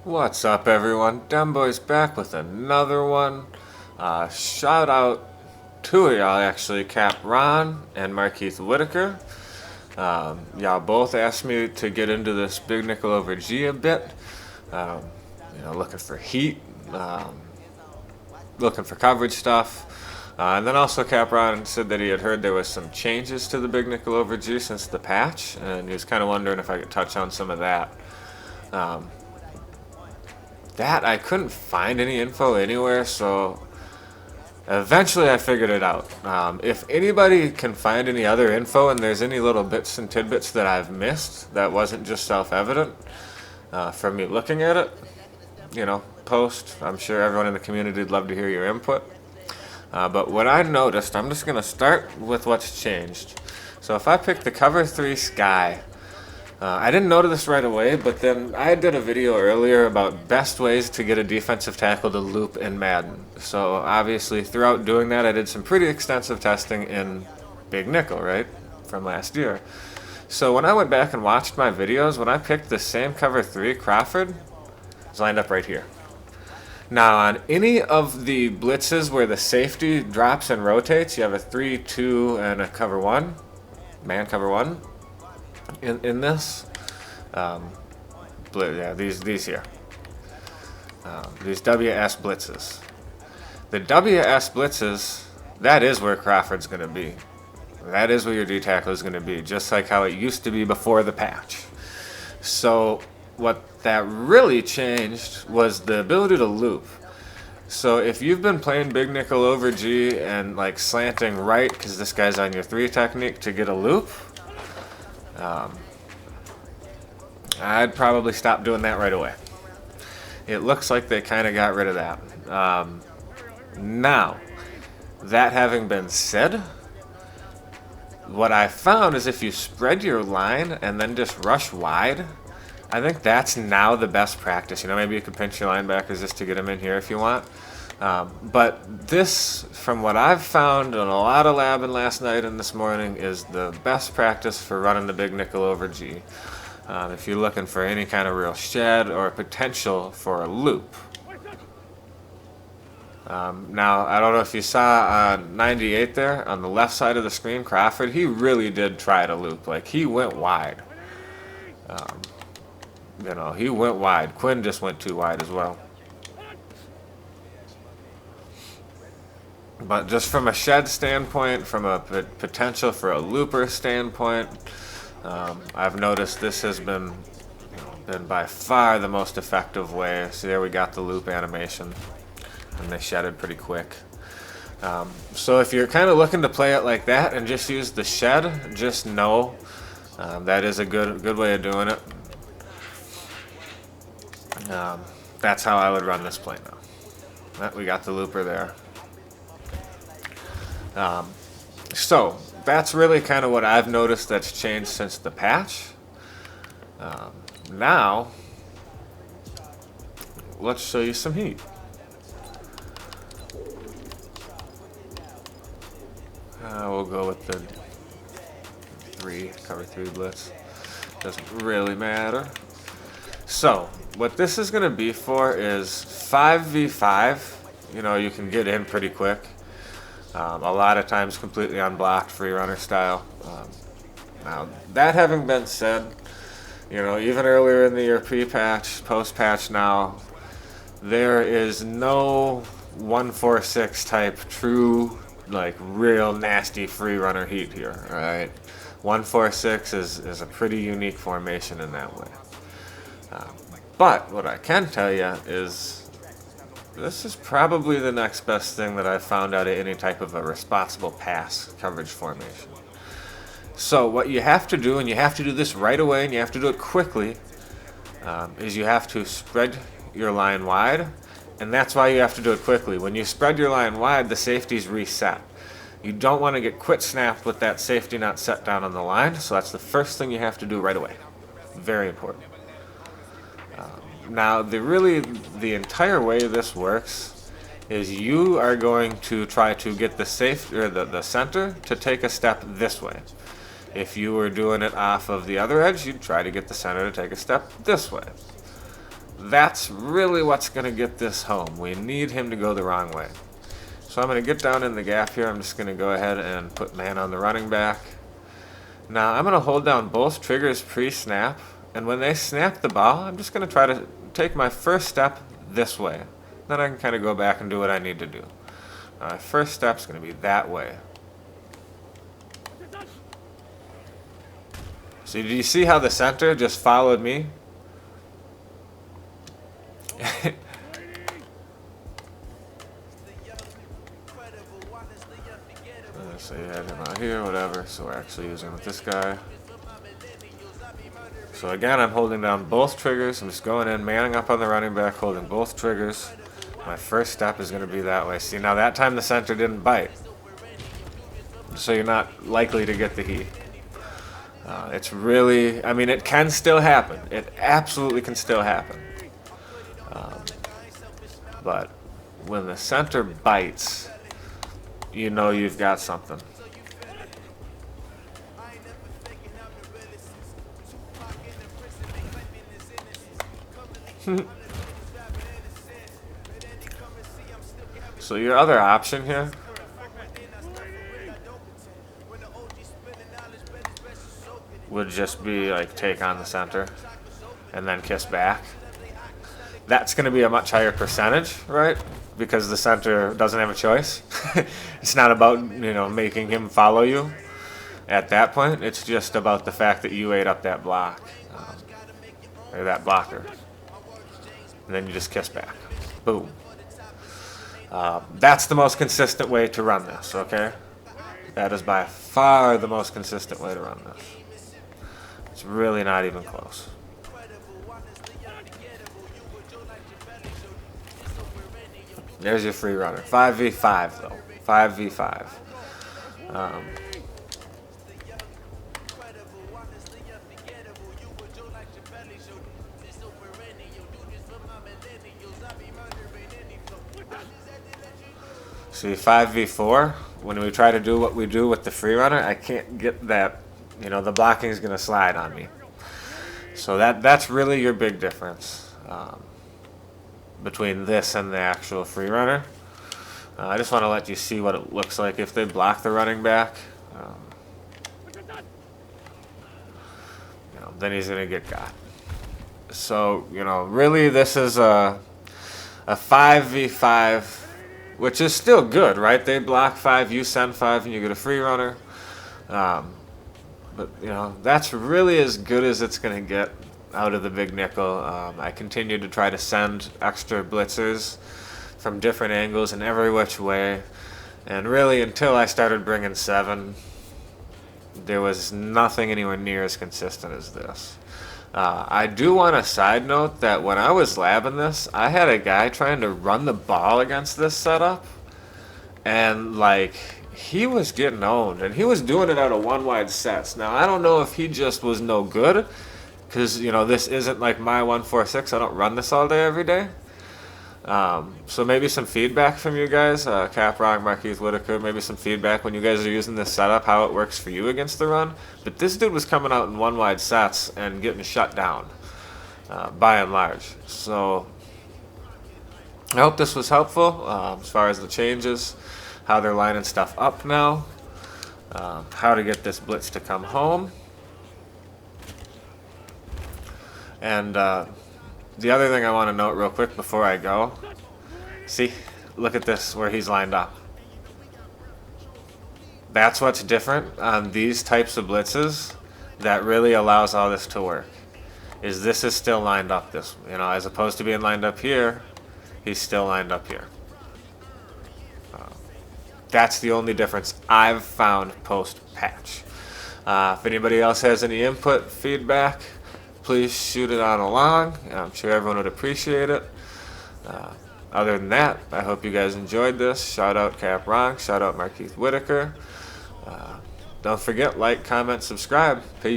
What's up, everyone? Demboy's back with another one. Shout out two of y'all, actually, Cap Ron and Markeith Whitaker. Y'all both asked me to get into this big nickel over G a bit. Um, looking for heat, looking for coverage stuff. And then also Cap Ron said that he had heard there was some changes to the big nickel over G since the patch, and he was kind of wondering if I could touch on some of that. That I couldn't find any info anywhere, so eventually I figured it out. If anybody can find any other info and there's any little bits and tidbits that I've missed that wasn't just self-evident from me looking at it, post. I'm sure everyone in the community would love to hear your input. But what I noticed, I'm just going to start with what's changed. So if I pick the cover 3 Sky, I didn't notice this right away, but then I did a video earlier about best ways to get a defensive tackle to loop in Madden. So obviously throughout doing that, I did some pretty extensive testing in Big Nickel, right, from last year. So when I went back and watched my videos, when I picked the same cover 3, Crawford was lined up right here. Now on any of the blitzes where the safety drops and rotates, you have a 3-2 and a cover 1, man cover 1. In this, these here, these WS blitzes. The WS blitzes, that is where Crawford's going to be. That is where your D tackle is going to be, just like how it used to be before the patch. So what that really changed was the ability to loop. So if you've been playing big nickel over G and like slanting right, because this guy's on your 3 technique to get a loop, I'd probably stop doing that right away. It looks like they kind of got rid of that. Now, that having been said, what I found is if you spread your line and then just rush wide, I think that's now the best practice. Maybe you could pinch your linebackers just to get them in here if you want. But this, from what I've found in a lot of labbing last night and this morning, is the best practice for running the big nickel over G. If you're looking for any kind of real shed or potential for a loop. Now, I don't know if you saw 98 there on the left side of the screen, Crawford, he really did try to loop. Like, he went wide. He went wide. Quinn just went too wide as well. But just from a shed standpoint, from a potential for a looper standpoint, I've noticed this has been by far the most effective way. See, there we got the loop animation, and they shedded pretty quick. So if you're kind of looking to play it like that and just use the shed, just know that is a good way of doing it. That's how I would run this play now. We got the looper there. So that's really kind of what I've noticed that's changed since the patch. Now, let's show you some heat. We'll go with the cover 3 blitz. Doesn't really matter. So, what this is going to be for is 5v5. You can get in pretty quick. A lot of times completely unblocked, free runner style. Now, that having been said, even earlier in the year, pre-patch, post-patch now, there is no 146 type true, like, real nasty free runner heat here, alright? 146 is a pretty unique formation in that way. But what I can tell you is this is probably the next best thing that I've found out of any type of a responsible pass coverage formation. So what you have to do, and you have to do this right away, and you have to do it quickly, is you have to spread your line wide, and that's why you have to do it quickly. When you spread your line wide, the safety's reset. You don't want to get quit snapped with that safety not set down on the line, so that's the first thing you have to do right away. Very important. Now, the entire way this works is you are going to try to get the the center to take a step this way. If you were doing it off of the other edge, you'd try to get the center to take a step this way. that's really what's going to get this home. We need him to go the wrong way. So I'm going to get down in the gap here. I'm just going to go ahead and put man on the running back. Now I'm going to hold down both triggers pre-snap, and when they snap the ball, I'm just going to try to take my first step this way. Then I can kind of go back and do what I need to do. My first step is going to be that way. So do you see how the center just followed me? So you had him out here, whatever. So we're actually using with this guy. So again, I'm holding down both triggers. I'm just going in, manning up on the running back, holding both triggers. My first step is going to be that way. See, now that time the center didn't bite. So you're not likely to get the heat. It's really, I mean, it can still happen. It absolutely can still happen. But when the center bites, you know you've got something. So your other option here would just be like take on the center and then kiss back. That's going to be a much higher percentage, right? Because the center doesn't have a choice. It's not about, you know, making him follow you at that point. It's just about the fact that you ate up that block, or that blocker. And then you just kiss back. Boom. That's the most consistent way to run this, okay? That is by far the most consistent way to run this. It's really not even close. There's your free runner. 5v5 though. 5v5. See, 5v4, when we try to do what we do with the free runner, I can't get that, you know, the blocking is going to slide on me. So that's really your big difference between this and the actual free runner. I just want to let you see what it looks like if they block the running back. You know, then he's going to get got. So, you know, really this is a 5v5, which is still good, right? They block 5, you send 5, and you get a free runner. But, you know, that's really as good as it's going to get out of the big nickel. I continue to try to send extra blitzers from different angles and every which way. And really, until I started bringing 7, there was nothing anywhere near as consistent as this. I do want to side note that when I was labbing this, I had a guy trying to run the ball against this setup. And, like, he was getting owned. And he was doing it out of one wide sets. Now, I don't know if he just was no good. Because, you know, this isn't like my 146. I don't run this all day, every day. So maybe some feedback from you guys. Cap Rock, Markeith Whitaker, maybe some feedback when you guys are using this setup, how it works for you against the run. But this dude was coming out in one wide sets and getting shut down, by and large. So I hope this was helpful as far as the changes, how they're lining stuff up now, how to get this blitz to come home. And the other thing I want to note real quick before I go, see, look at this where he's lined up. That's what's different on these types of blitzes that really allows all this to work. Is this is still lined up this, you know, as opposed to being lined up here, he's still lined up here. That's the only difference I've found post-patch. If anybody else has any input, feedback, please shoot it on along. I'm sure everyone would appreciate it. Other than that, I hope you guys enjoyed this. Shout out Cap Ronk. Shout out Markeith Whitaker. Don't forget, like, comment, subscribe. Peace.